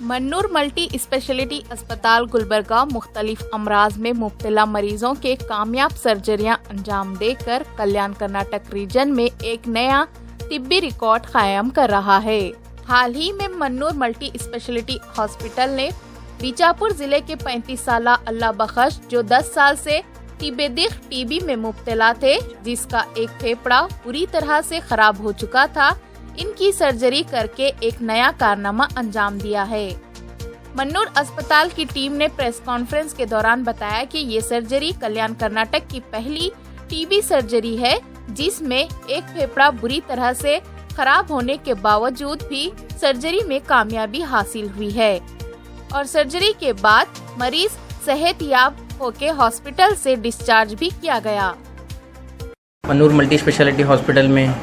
Mannur multi speciality अस्पताल गुलबर्गा मुख्तलिफ अमराज में मुब्तला मरीजों के कामयाब सर्जरियां अंजाम देकर कल्याण कर्नाटक रीजन में एक नया तिब्बी रिकॉर्ड कायम कर रहा है। हाल ही में मन्नूर मल्टी स्पेशलिटी हॉस्पिटल ने बीजापुर जिले के 35 साल अल्लाह बख्श जो 10 साल से टीबी में मुब्तला थे, जिसका एक फेफड़ा पूरी तरह से खराब हो चुका था, इनकी सर्जरी करके एक नया कारनामा अंजाम दिया है। मन्नूर अस्पताल की टीम ने प्रेस कॉन्फ्रेंस के दौरान बताया कि ये सर्जरी कल्याण कर्नाटक की पहली टीबी सर्जरी है, जिसमें एक फेफड़ा बुरी तरह से खराब होने के बावजूद भी सर्जरी में कामयाबी हासिल हुई है और सर्जरी के बाद मरीज सेहतयाब होकर हॉस्पिटल से डिस्चार्ज भी किया गया। मन्नूर मल्टी स्पेशलिटी हॉस्पिटल में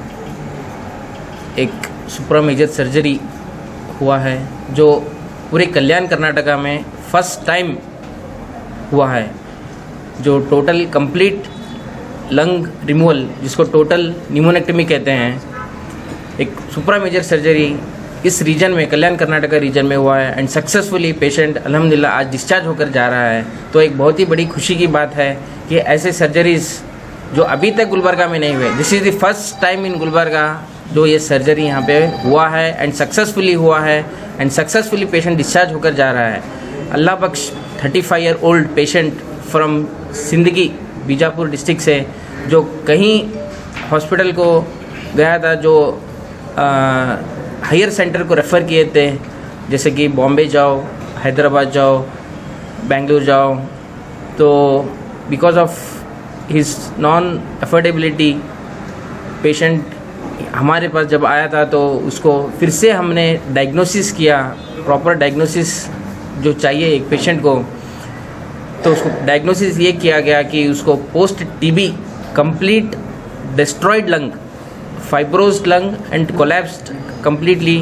एक सुप्रा मेजर सर्जरी हुआ है जो पूरे कल्याण कर्नाटका में फर्स्ट टाइम हुआ है, जो टोटल कंप्लीट लंग रिमूवल, जिसको टोटल निमोनेक्टमी कहते हैं, एक सुप्रा मेजर सर्जरी इस रीजन में कल्याण कर्नाटका रीजन में हुआ है एंड सक्सेसफुली पेशेंट अल्हम्दुलिल्लाह आज डिस्चार्ज होकर जा रहा है। तो एक बहुत ही बड़ी खुशी की बात है कि ऐसे सर्जरीज जो अभी तक गुलबर्गा में नहीं हुए, this is the first time in Gulbarga जो ये सर्जरी यहाँ पे हुआ है एंड सक्सेसफुली हुआ है एंड सक्सेसफुली पेशेंट डिस्चार्ज होकर जा रहा है। अल्लाह बख्श 35 year old patient from Sindgi Bijapur district से, जो कहीं हॉस्पिटल को गया था, जो हायर सेंटर को रेफ़र किए थे, जैसे कि बॉम्बे जाओ, हैदराबाद जाओ, बेंगलुरु जाओ, तो because of his non affordability patient हमारे पास जब आया था तो उसको फिर से हमने डायग्नोसिस किया, प्रॉपर डायग्नोसिस जो चाहिए एक पेशेंट को, तो उसको डायग्नोसिस ये किया गया कि उसको post TB complete destroyed lung, fibrosed lung and collapsed completely,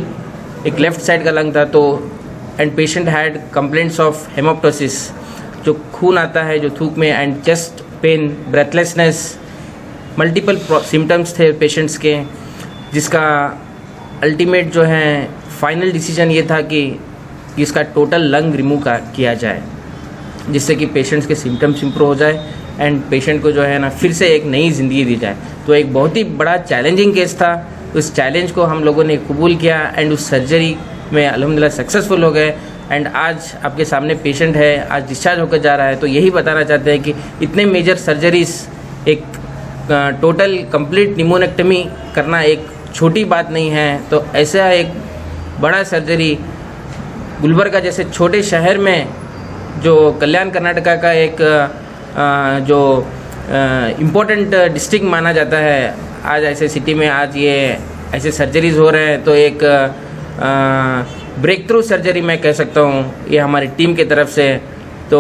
एक लेफ्ट साइड का लंग था, तो and patient had complaints of haemoptysis, जो खून आता है जो थूक में, and chest pain, breathlessness, multiple symptoms थे पेशेंट्स के, जिसका अल्टीमेट जो है फाइनल डिसीजन ये था कि इसका टोटल लंग रिमूव किया जाए, जिससे कि पेशेंट्स के सिम्टम्स इम्प्रूव हो जाए एंड पेशेंट को जो है ना फिर से एक नई ज़िंदगी दी जाए। तो एक बहुत ही बड़ा चैलेंजिंग केस था, उस चैलेंज को हम लोगों ने कबूल किया एंड उस सर्जरी में अल्हम्दुलिल्लाह सक्सेसफुल हो गए एंड आज आपके सामने पेशेंट है, आज डिस्चार्ज होकर जा रहा है। तो यही बताना चाहते हैं कि इतने मेजर सर्जरीज, एक टोटल कंप्लीट निमोनेक्टमी करना एक छोटी बात नहीं है, तो ऐसा एक बड़ा सर्जरी गुलबर्गा जैसे छोटे शहर में, जो कल्याण कर्नाटका का एक जो इम्पोर्टेंट डिस्ट्रिक्ट माना जाता है, आज ऐसे सिटी में आज ये ऐसे सर्जरीज हो रहे हैं, तो एक ब्रेक थ्रू सर्जरी मैं कह सकता हूँ ये हमारी टीम की तरफ से। तो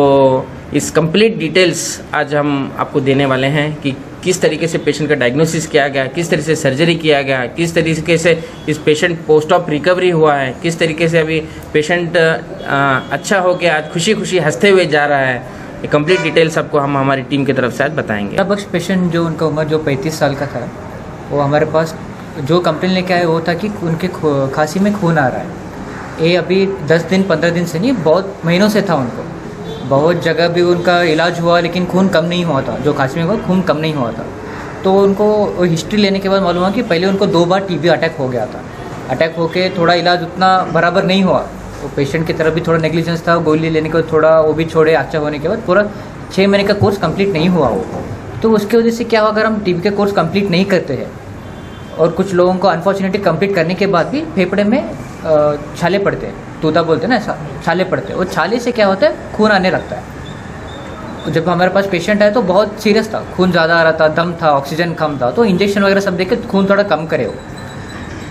इस कंप्लीट डिटेल्स आज हम आपको देने वाले हैं कि किस तरीके से पेशेंट का डायग्नोसिस किया गया, किस तरीके से सर्जरी किया गया, किस तरीके से इस पेशेंट पोस्ट ऑफ रिकवरी हुआ है, किस तरीके से अभी पेशेंट अच्छा हो के आज खुशी खुशी हंसते हुए जा रहा है। ये कंप्लीट डिटेल्स आपको हम हमारी टीम की तरफ से आज बताएंगे। अल्लाह बख्श पेशेंट जो उनका उम्र जो 35 साल का था, वो हमारे पास जो कंप्लेन लेके आए वो था कि उनके खांसी में खून आ रहा है। ये अभी 10 दिन 15 दिन से नहीं, बहुत महीनों से था उनको। बहुत जगह भी उनका इलाज हुआ लेकिन खून कम नहीं हुआ था, जो खांसी में हुआ खून कम नहीं हुआ था। तो उनको हिस्ट्री लेने के बाद मालूम हुआ कि पहले उनको 2 बार टीबी अटैक हो गया था। अटैक होके थोड़ा इलाज उतना बराबर नहीं हुआ, तो पेशेंट की तरफ भी थोड़ा नेग्लिजेंस था, गोली लेने के बाद थोड़ा वो भी छोड़े, अच्छा होने के बाद पूरा 6 महीने का कोर्स कंप्लीट नहीं हुआ वो। तो उसकी वजह से क्या हुआ, अगर हम टीबी के कोर्स कंप्लीट नहीं करते हैं और कुछ लोगों को अनफॉर्चुनेटली कंप्लीट करने के बाद भी फेफड़े में छाले पड़ते हैं, तूता बोलते हैं ना, ऐसा छाले पड़ते हैं, और छाले से क्या होता है, खून आने लगता है। तो जब हमारे पास पेशेंट आया तो बहुत सीरियस था, खून ज़्यादा आ रहा था, दम था, ऑक्सीजन कम था, तो इंजेक्शन वगैरह सब देके खून थोड़ा कम करे हो।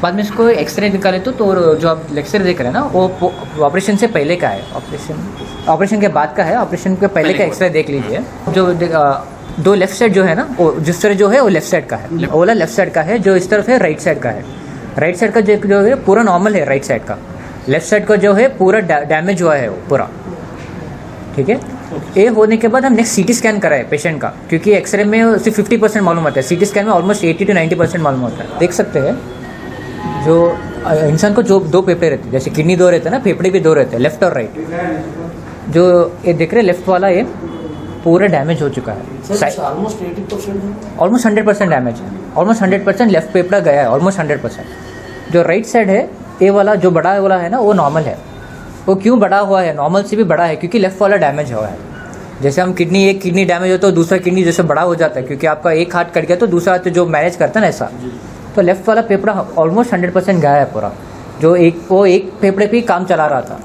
बाद में इसको एक्सरे निकाले तो जो आप एक्सरे देख रहे हैं ना, वो ऑपरेशन से पहले का है, ऑपरेशन के बाद का है, ऑपरेशन के पहले का एक्सरे देख लीजिए। जो 2 लेफ्ट साइड जो है ना, वो जिस तरह जो है वो लेफ्ट साइड का है, ओला लेफ्ट साइड का है, जो इस तरफ है राइट साइड का है। राइट साइड का जो है पूरा नॉर्मल है राइट साइड का, लेफ्ट साइड का जो है पूरा डैमेज हुआ है वो पूरा, ठीक है। ये होने के बाद हम नेक्स्ट सीटी स्कैन कराए पेशेंट का, क्योंकि एक्सरे में सिर्फ 50% मालूम होता है, सीटी स्कैन में ऑलमोस्ट 80 to 90% मालूम होता है। देख सकते हैं जो इंसान को जो दो फेफड़े रहते हैं, जैसे किडनी दो रहते हैं ना, फेफड़े भी दो रहते हैं, लेफ्ट और राइट। जो ये देख रहे लेफ्ट वाला, ये पूरा डैमेज हो चुका है, ऑलमोस्ट 80% है। ऑलमोस्ट 100% डैमेज है, ऑलमोस्ट 100% लेफ्ट फेफड़ा गया है, ऑलमोस्ट 100%। जो राइट साइड है, ये वाला जो बड़ा वाला है ना, वो नॉर्मल है। वो क्यों बड़ा हुआ है, नॉर्मल से भी बड़ा है, क्योंकि लेफ्ट वाला डैमेज हुआ है। जैसे हम किडनी, एक किडनी डैमेज हो तो दूसरा किडनी जैसे बड़ा हो जाता है, क्योंकि आपका एक हाथ कट गया तो दूसरा हाथ जो मैनेज करता है ना, ऐसा। तो लेफ्ट वाला फेफड़ा ऑलमोस्ट 100% गया है पूरा। जो वो एक फेफड़े पे ही काम चला रहा था।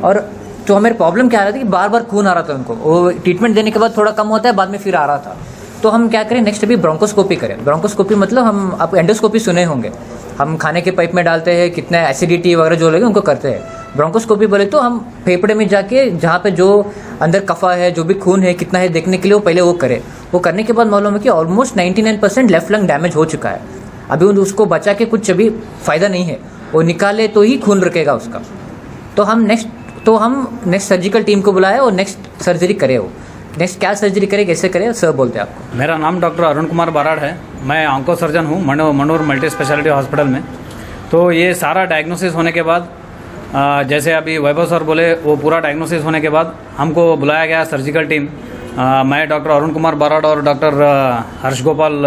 और तो हमें प्रॉब्लम क्या आ रहा था कि बार बार खून आ रहा था उनको। वो ट्रीटमेंट देने के बाद थोड़ा कम होता है, बाद में फिर आ रहा था। तो हम क्या करें, नेक्स्ट अभी ब्रोंकोस्कोपी करें। ब्रोंकोस्कोपी मतलब हम, आप एंडोस्कोपी सुने होंगे, हम खाने के पाइप में डालते हैं, कितना एसिडिटी वगैरह जो लगे उनको करते हैं। ब्रोंकोस्कोपी बोले तो हम फेफड़े में जाके जहाँ पे जो अंदर कफा है, जो भी खून है कितना है देखने के लिए वो पहले वो करें। वो करने के बाद मालूम है कि ऑलमोस्ट 99% लेफ्ट लंग डैमेज हो चुका है। अभी उसको बचा के कुछ अभी फ़ायदा नहीं है, वो निकाले तो ही खून रुकेगा उसका। तो हम नेक्स्ट सर्जिकल टीम को बुलाया और नेक्स्ट सर्जरी करे। वो नेक्स्ट क्या सर्जरी करे, कैसे करे, सर बोलते हैं आपको। मेरा नाम डॉक्टर अरुण कुमार बाराड़ है। मैं ऑन्को सर्जन हूँ मनोर मल्टी स्पेशलिटी हॉस्पिटल में। तो ये सारा डायग्नोसिस होने के बाद, जैसे अभी वैभव सर बोले, वो पूरा डायग्नोसिस होने के बाद हमको बुलाया गया सर्जिकल टीम। मैं डॉक्टर अरुण कुमार बाराड़ और डॉक्टर हर्ष गोपाल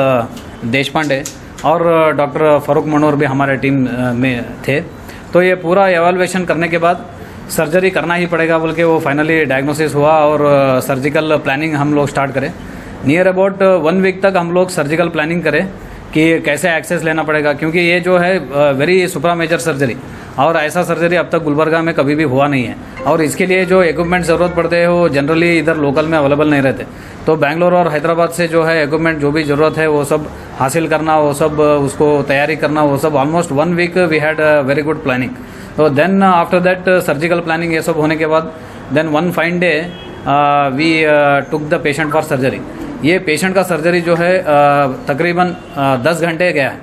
देशपांडे और डॉक्टर फारूक मनोर भी हमारे टीम में थे। तो ये पूरा एवेलुएशन करने के बाद सर्जरी करना ही पड़ेगा बोल के वो फाइनली डायग्नोसिस हुआ और सर्जिकल प्लानिंग हम लोग स्टार्ट करें। नियर अबाउट 1 वीक तक हम लोग सर्जिकल प्लानिंग करें कि कैसे एक्सेस लेना पड़ेगा, क्योंकि ये जो है वेरी सुपरा मेजर सर्जरी, और ऐसा सर्जरी अब तक गुलबर्गा में कभी भी हुआ नहीं है। और इसके लिए जो इक्विपमेंट ज़रूरत पड़ते हैं वो जनरली इधर लोकल में अवेलेबल नहीं रहते। तो बेंगलोर और हैदराबाद से जो है इक्विपमेंट जो भी ज़रूरत है वो सब हासिल करना, वो सब उसको तैयारी करना, वो सब almost 1 week we had very good planning. तो then after that surgical planning ये सब होने के बाद then one fine day we took the patient for surgery. ये पेशेंट का सर्जरी जो है तकरीबन 10 घंटे गया है।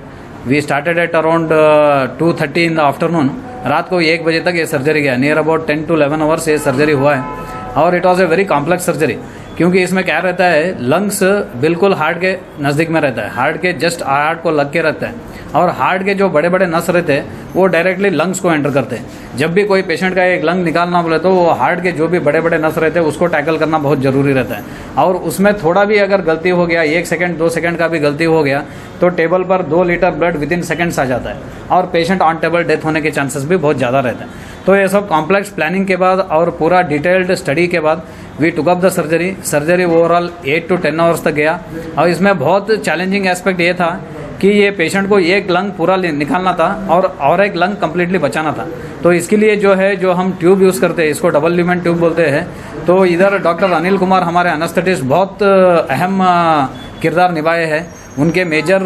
We started at around 2:30 in the afternoon. रात को 1 बजे तक ये सर्जरी गया। नियर अबाउट 10 to 11 आवर्स ये सर्जरी हुआ है। और it was a very complex surgery, क्योंकि इसमें क्या रहता है, लंग्स बिल्कुल हार्ट के नज़दीक में रहता है, हार्ट के जस्ट हार्ट को लग के रहता है। और हार्ट के जो बड़े बड़े नस रहते हैं वो डायरेक्टली लंग्स को एंटर करते हैं। जब भी कोई पेशेंट का एक लंग निकालना बोले तो वो हार्ट के जो भी बड़े बड़े नस रहते हैं उसको टैकल करना बहुत ज़रूरी रहता है। और उसमें थोड़ा भी अगर गलती हो गया, 1 सेकंड 2 सेकंड का भी गलती हो गया तो टेबल पर 2 लीटर ब्लड विदिन सेकंड्स आ जाता है और पेशेंट ऑन टेबल डेथ होने के चांसेस भी बहुत ज़्यादा रहते हैं। तो ये सब कॉम्प्लेक्स प्लानिंग के बाद और पूरा डिटेल्ड स्टडी के बाद we took up the surgery overall 8 to 10 hours तक गया। और इसमें बहुत चैलेंजिंग एस्पेक्ट ये था कि ये पेशेंट को एक लंग पूरा निकालना था और एक लंग कम्प्लीटली बचाना था। तो इसके लिए जो हम ट्यूब यूज़ करते हैं, इसको डबल ल्यूमेन ट्यूब बोलते हैं। तो इधर डॉक्टर अनिल कुमार हमारे एनेस्थेटिस्ट बहुत अहम किरदार निभाए हैं। उनके मेजर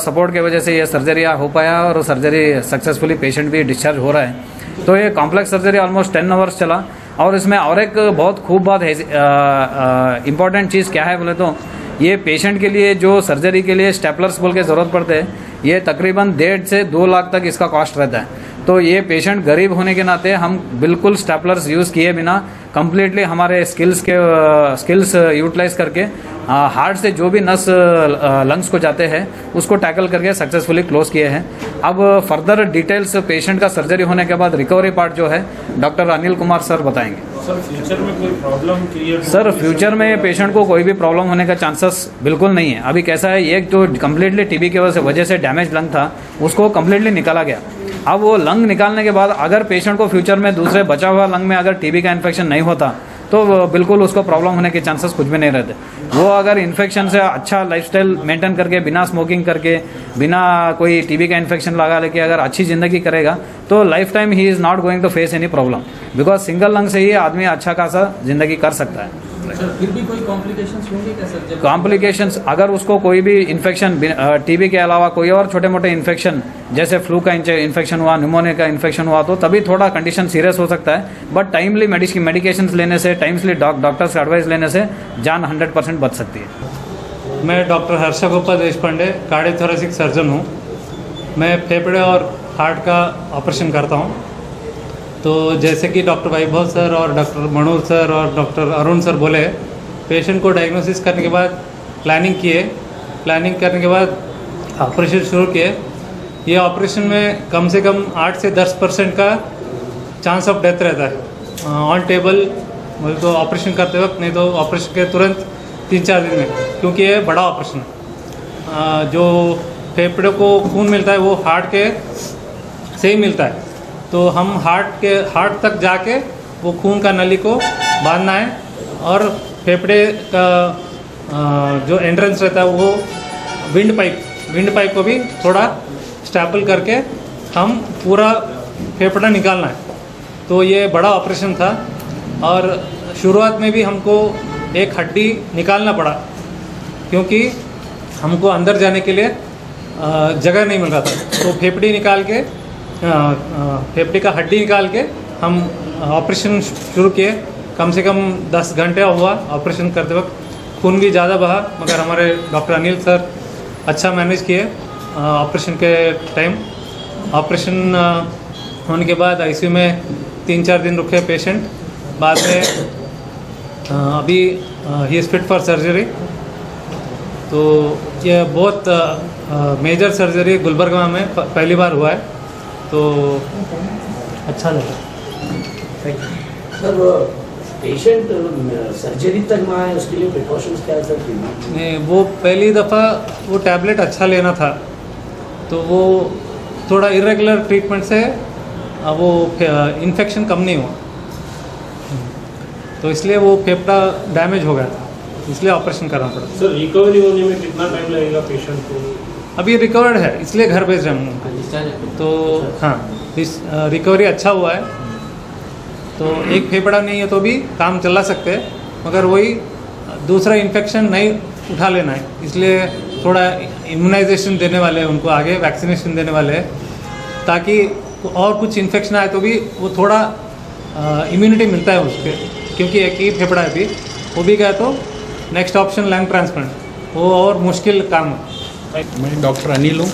सपोर्ट के वजह से ये सर्जरी हो पाया और सर्जरी सक्सेसफुली पेशेंट भी डिस्चार्ज हो रहा है। तो ये कॉम्प्लेक्स सर्जरी ऑलमोस्ट 10 आवर्स चला। और इसमें और एक बहुत खूब बात है, इम्पॉर्टेंट चीज़ क्या है बोले तो ये पेशेंट के लिए जो सर्जरी के लिए स्टेपलर्स बोल के ज़रूरत पड़ते हैं, ये तकरीबन 1.5 से 2 लाख तक इसका कॉस्ट रहता है। तो ये पेशेंट गरीब होने के नाते हम बिल्कुल स्टेपलर्स यूज़ किए बिना कम्प्लीटली हमारे स्किल्स यूटिलाइज करके हार्ट से जो भी नस लंग्स को जाते हैं उसको टैकल करके सक्सेसफुली क्लोज किए हैं। अब फर्दर डिटेल्स पेशेंट का सर्जरी होने के बाद रिकवरी पार्ट जो है डॉक्टर अनिल कुमार सर बताएंगे। सर फ्यूचर में कोई प्रॉब्लम क्रिएट? सर फ्यूचर में पेशेंट को कोई भी प्रॉब्लम होने का चांसेस बिल्कुल नहीं है। अभी कैसा है, एक जो कम्प्लीटली टीबी की वजह से डैमेज लंग था उसको कम्प्लीटली निकाला गया। अब वो लंग निकालने के बाद अगर पेशेंट को फ्यूचर में दूसरे बचा हुआ लंग में अगर टीबी का इन्फेक्शन नहीं होता तो बिल्कुल उसको प्रॉब्लम होने के चांसेस कुछ भी नहीं रहते। वो अगर इन्फेक्शन से अच्छा लाइफस्टाइल मेंटेन करके, बिना स्मोकिंग करके, बिना कोई टीबी का इन्फेक्शन लगा लेके अगर अच्छी ज़िंदगी करेगा तो लाइफ टाइम ही is not going to face any problem, because single lung से ही आदमी अच्छा खासा ज़िंदगी कर सकता है। सर फिर भी कोई कॉम्प्लिकेशंस होंगे क्या सर? कॉम्प्लिकेशंस अगर उसको कोई भी इन्फेक्शन टीबी के अलावा कोई और छोटे मोटे इन्फेक्शन जैसे फ्लू का इन्फेक्शन हुआ, न्यूमोनिया का इन्फेक्शन हुआ तो तभी थोड़ा कंडीशन सीरियस हो सकता है। बट टाइमली मेडिकेशंस लेने से, टाइमली डॉक्टर्स एडवाइस लेने से जान 100% बच सकती है। मैं डॉक्टर हर्ष गोपाल देशपांडे कार्डियोथोरेसिक सर्जन हूँ। मैं फेफड़े और हार्ट का ऑपरेशन करता हूँ। तो जैसे कि डॉक्टर वैभव सर और डॉक्टर मनोर सर और डॉक्टर अरुण सर बोले, पेशेंट को डायग्नोसिस करने के बाद प्लानिंग करने के बाद ऑपरेशन शुरू किए। ये ऑपरेशन में कम से कम 8 से 10% का चांस ऑफ डेथ रहता है ऑन टेबल, बोले तो ऑपरेशन करते वक्त, नहीं तो ऑपरेशन के तुरंत 3-4 दिन में, क्योंकि ये बड़ा ऑपरेशन है। जो फेफड़े को खून मिलता है वो हार्ट के से ही मिलता है, तो हम हार्ट तक जाके वो खून का नली को बांधना है, और फेफड़े का जो एंट्रेंस रहता है वो विंड पाइप को भी थोड़ा स्टैपल करके हम पूरा फेफड़ा निकालना है। तो ये बड़ा ऑपरेशन था, और शुरुआत में भी हमको एक हड्डी निकालना पड़ा, क्योंकि हमको अंदर जाने के लिए जगह नहीं मिल रहा था। तो फेफड़े का हड्डी निकाल के हम ऑपरेशन शुरू किए। कम से कम 10 घंटे हुआ ऑपरेशन करते वक्त, खून भी ज़्यादा बहा, मगर हमारे डॉक्टर अनिल सर अच्छा मैनेज किए ऑपरेशन के टाइम। ऑपरेशन होने के बाद आईसीयू में 3-4 दिन रुके पेशेंट, बाद में अभी he is fit for surgery. तो ये बहुत मेजर सर्जरी गुलबर्गा में पहली बार हुआ है, तो अच्छा लगा। सर पेशेंट सर्जरी तक ना आए उसके लिए प्रिकॉशंस क्या है सर? नहीं, वो पहली दफ़ा वो टैबलेट अच्छा लेना था, तो वो थोड़ा इरेगुलर ट्रीटमेंट से वो इन्फेक्शन कम नहीं हुआ, तो इसलिए वो फेफड़ा डैमेज हो गया था, इसलिए ऑपरेशन करना पड़ा। सर रिकवरी होने में कितना टाइम लगेगा पेशेंट को? अभी रिकवर्ड है, इसलिए घर भेज रहे हैं हम। तो हाँ, रिकवरी अच्छा हुआ है, तो एक फेफड़ा नहीं है तो भी काम चला सकते हैं, मगर वही दूसरा इन्फेक्शन नहीं उठा लेना है, इसलिए थोड़ा इम्यूनाइजेशन देने वाले हैं उनको, आगे वैक्सीनेशन देने वाले हैं, ताकि और कुछ इन्फेक्शन आए तो भी वो थोड़ा इम्यूनिटी मिलता है उसके, क्योंकि एक ही फेफड़ा है अभी, वो भी गया तो नेक्स्ट ऑप्शन लंग ट्रांसप्लांट, वो और मुश्किल काम है। मैं डॉक्टर अनिल हूँ,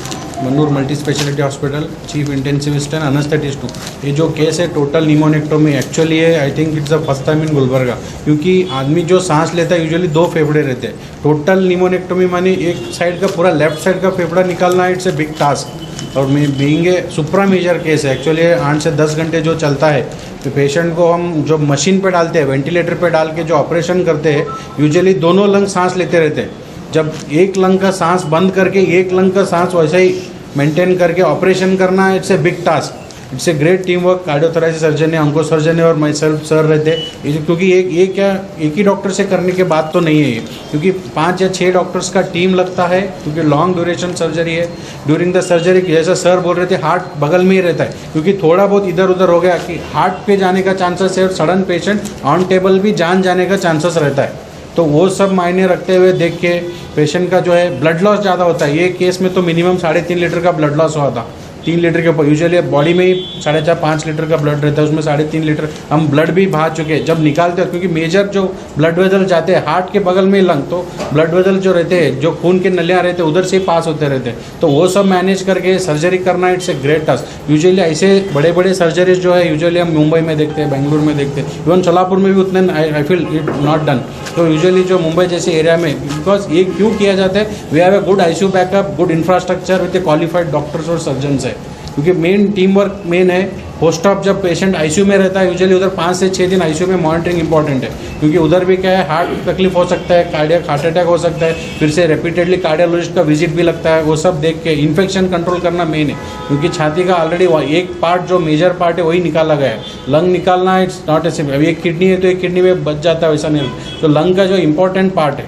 Manur multi speciality hospital, chief intensivist and anaesthetist हूँ। ये जो केस है टोटल निमोनेक्टोमी एक्चुअली है, I think it's the first time in Gulbarga, क्योंकि आदमी जो सांस लेता है यूजुअली 2 फेफड़े रहते हैं। टोटल निमोनेक्टोमी माने एक साइड का पूरा लेफ्ट साइड का फेफड़ा निकालना, इट्स ए बिग टास्क, और being a supra major case है एक्चुअली। 8 से 10 घंटे जो चलता है, तो पेशेंट को हम जो मशीन पे डालते हैं, वेंटिलेटर पे डाल के जो ऑपरेशन करते हैं, यूजुअली दोनों लंग सांस लेते रहते हैं। जब एक लंग का सांस बंद करके एक लंग का सांस वैसे ही मेंटेन करके ऑपरेशन करना, it's a big task, it's a great team work. Cardiothoracic surgeon है, ऑन्को सर्जन है, और माई सेल्फ सर रहते हैं, क्योंकि एक ही डॉक्टर से करने के बाद तो नहीं है ये, क्योंकि 5 या 6 डॉक्टर्स का टीम लगता है, क्योंकि लॉन्ग ड्यूरेशन सर्जरी है। ड्यूरिंग द सर्जरी जैसा सर बोल रहे थे, हार्ट बगल में ही रहता है, क्योंकि थोड़ा बहुत इधर उधर हो गया कि हार्ट पे जाने का चांसेस है, और सडन पेशेंट ऑन टेबल भी जान जाने का चांसेस रहता है। तो वो सब मायने रखते हुए देख के पेशेंट का जो है ब्लड लॉस ज़्यादा होता है। ये केस में तो मिनिमम 3.5 लीटर का ब्लड लॉस हुआ था, 3 लीटर के ऊपर। यूजुअली बॉडी में ही 4.5-5 लीटर का ब्लड रहता है, उसमें 3.5 लीटर हम ब्लड भी बहा चुके हैं जब निकालते हैं, क्योंकि मेजर जो ब्लड वेसल जाते हैं हार्ट के बगल में लंग, तो ब्लड वेसल जो रहते हैं, जो खून के नलियाँ रहते हैं, उधर से ही पास होते रहते हैं। तो वो सब मैनेज करके सर्जरी करना, it's a great task. Usually ऐसे बड़े बड़े सर्जरीज जो है यूजुअली हम मुंबई में देखते हैं, बेंगलुरु में देखते हैं, इवन सोलापुर में भी उतने I feel it not done. तो यूजुअली जो मुंबई जैसे एरिया में, बिकॉज ये क्यों किया जाता है, we have a good ICU backup, good infrastructure with a qualified doctors और सर्जन्स है, क्योंकि मेन टीम वर्क मेन है। पोस्ट ऑप जब पेशेंट आईसीयू में रहता है, यूजुअली उधर 5 से 6 दिन आईसीयू में मॉनिटरिंग इंपॉर्टेंट है, क्योंकि उधर भी क्या है, हार्ट तकलीफ हो सकता है, कार्डियक हार्ट अटैक हो सकता है, फिर से रिपीटेडली कार्डियोलॉजिस्ट का विजिट भी लगता है। वो सब देख के इन्फेक्शन कंट्रोल करना मेन है, क्योंकि छाती का ऑलरेडी एक पार्ट जो मेजर पार्ट है वही निकाला गया है। लंग निकालना इट्स नॉट ए सिंपल, अभी एक किडनी है तो एक किडनी में बच जाता है, वैसा नहीं। तो लंग का जो इंपॉर्टेंट पार्ट है,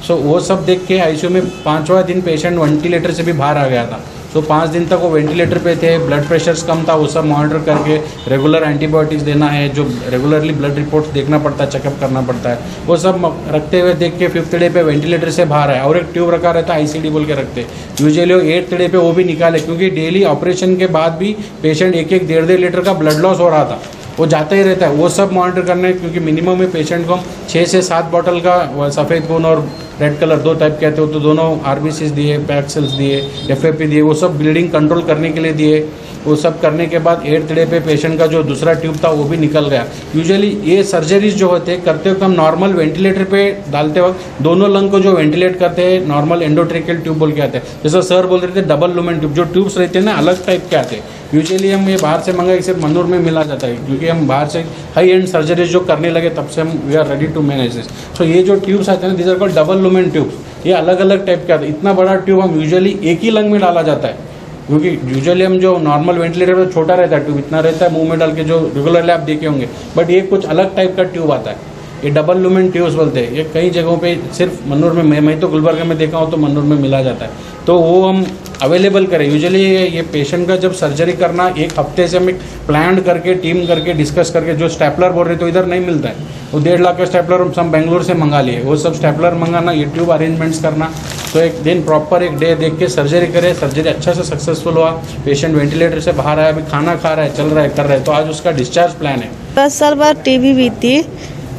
सो वो सब देख के आईसीयू में 5वां दिन पेशेंट वेंटिलेटर से भी बाहर आ गया था। सो 5 दिन तक वो वेंटिलेटर पे थे, ब्लड प्रेशर्स कम था, वो सब मॉनिटर करके रेगुलर एंटीबायोटिक्स देना है, जो रेगुलरली ब्लड रिपोर्ट्स देखना पड़ता है, चेकअप करना पड़ता है, वो सब रखते हुए देख के 5th डे पे वेंटिलेटर से बाहर आया। और एक ट्यूब रखा रहता है, आईसीडी बोल के रखते। यूजुअली 8th डे पे वो भी निकाले, क्योंकि डेली ऑपरेशन के बाद भी पेशेंट 1-1, 1.5 लीटर का ब्लड लॉस हो रहा था। वो जाता ही रहता है, वो सब मॉनिटर करने, क्योंकि मिनिमम में पेशेंट को हम 6 से 7 बॉटल का सफ़ेद खून और रेड कलर 2 टाइप कहते हो, तो दोनों आरबीसीज दिए, पैक सेल्स दिए, एफएपी दिए, वो सब ब्लीडिंग कंट्रोल करने के लिए दिए। वो सब करने के बाद 8th डे पे पेशेंट का जो दूसरा ट्यूब था वो भी निकल गया। यूजुअली ये सर्जरीज जो होते हैं करते वक्त हम नॉर्मल वेंटिलेटर पे डालते वक्त दोनों लंग को जो वेंटिलेट करते हैं नॉर्मल एंडोट्रेकियल ट्यूब बोल के आते हैं, जैसा सर बोल रहे थे डबल लुमेन ट्यूब, जो ट्यूब्स रहते हैं ना अलग टाइप के आते हैं। यूजुअली हम ये बाहर से मंगाए, सिर्फ मन्नूर में मिला जाता है, क्योंकि हम बाहर से हाई एंड सर्जरीज जो करने लगे तब से हम we are ready to manage this. So ये जो ट्यूब्स आते हैं ना, this are called double lumen tube, ये अलग अलग टाइप के आते हैं। इतना बड़ा ट्यूब हम यूजुअली एक ही लंग में डाला जाता है, क्योंकि यूजुअली हम जो नॉर्मल वेंटिलेटर में छोटा रहता है ट्यूब, इतना रहता है मुंह में डाल के, जो रेगुलरली आप देखे होंगे, बट ये कुछ अलग टाइप का ट्यूब आता है, ये डबल लुमेन ट्यूब्स बोलते हैं। ये कई जगहों पे सिर्फ मन्नूर में, मैं तो गुलबर्गा में देखा हूँ तो मन्नूर में मिला जाता है, तो वो हम अवेलेबल करें। यूजुअली ये पेशेंट का जब सर्जरी करना 1 हफ्ते से हम एक प्लान करके टीम करके डिस्कस करके, जो स्टेपलर बोल रहे तो इधर नहीं मिलता है, वो 1.5 लाख का स्टेपलर हम बेंगलोर से मंगा लिए, वो सब स्टेपलर मंगाना, ये ट्यूब अरेंजमेंट्स करना, तो एक दिन प्रॉपर एक डे देख के सर्जरी करे। सर्जरी अच्छा से सक्सेसफुल हुआ, पेशेंट वेंटिलेटर से बाहर आया, अभी खाना खा रहा है, चल रहा है, कर रहा है, तो आज उसका डिस्चार्ज प्लान है। 10 साल बाद टीबी भी थी,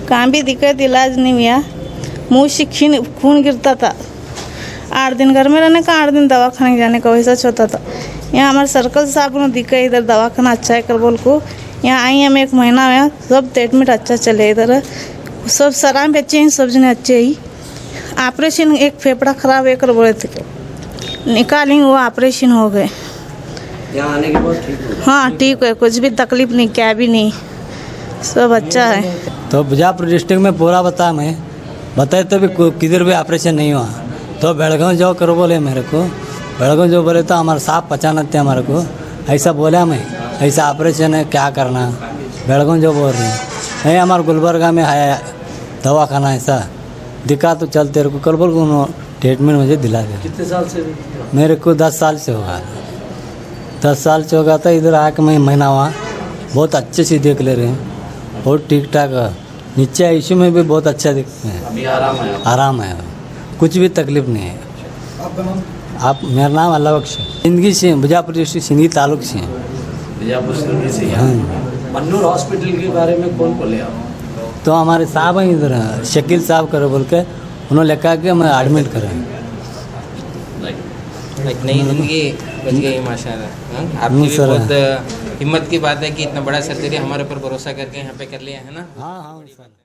कहाँ भी दिक्कत इलाज नहीं हुआ, मुँह से खून गिरता था, 8 दिन घर में रहने का, 8 दिन दवाखाने जाने का, वैसा होता था। यहाँ हमारे सर्कल साहब ने दिखा इधर दवाखाना अच्छा है कर बोल को, यहाँ आई हम 1 महीना में, सब ट्रीटमेंट अच्छा चले, इधर सब सराह भी अच्छे हैं, सब जने अच्छे ही। ऑपरेशन एक फेफड़ा खराब है कर बोले थे, निकालेंगे, वो ऑपरेशन हो गए। यहाँ आने के बाद ठीक हो? हाँ ठीक है, कुछ भी तकलीफ नहीं, क्या भी नहीं, सब अच्छा है। तो बीजापुर डिस्ट्रिक्ट में पूरा बताए तो भी किधर भी ऑपरेशन नहीं हुआ, तो बेलगांव जाओ करो बोले मेरे को, बेलगांव जो बोले तो हमारे साहब पहचानते हैं हमारे को, ऐसा बोला मैं, ऐसा ऑपरेशन है क्या करना, बेलगांव जो बोल रहे हैं, हमारे गुलबर्गा में है दवाखाना, ऐसा दिखा तो चल तेरे को, कल बोल को ट्रीटमेंट मुझे दिला दिया। कितने साल से? मेरे को 10 साल से होगा, 10 साल से होगा, तो इधर आके मैं महीना हुआ, बहुत अच्छे से देख ले रहे हैं, बहुत ठीक ठाक, नीचे आईसीयू में भी बहुत अच्छा दिखते हैं, अभी आराम है, कुछ भी तकलीफ नहीं है। आप, मेरा नाम अल्लाह बख्श है, सिंदगी से, बीजापुर डिस्ट्रिक्ट सिंदगी तालुक से हैं। बीजापुर सिंदगी से? हाँ। मन्नूर हॉस्पिटल के बारे में कौन बोले आप? तो हमारे साहब हैं इधर, शकील साहब करो बोल के, उन्होंने लिखा के मैं एडमिट करें। एक नई जिंदगी बच गई माशाल्लाह। आपकी भी बहुत हिम्मत की बात है कि इतना बड़ा सर्जरी हमारे ऊपर भरोसा करके यहाँ पे कर लिया है ना। हाँ हाँ सर।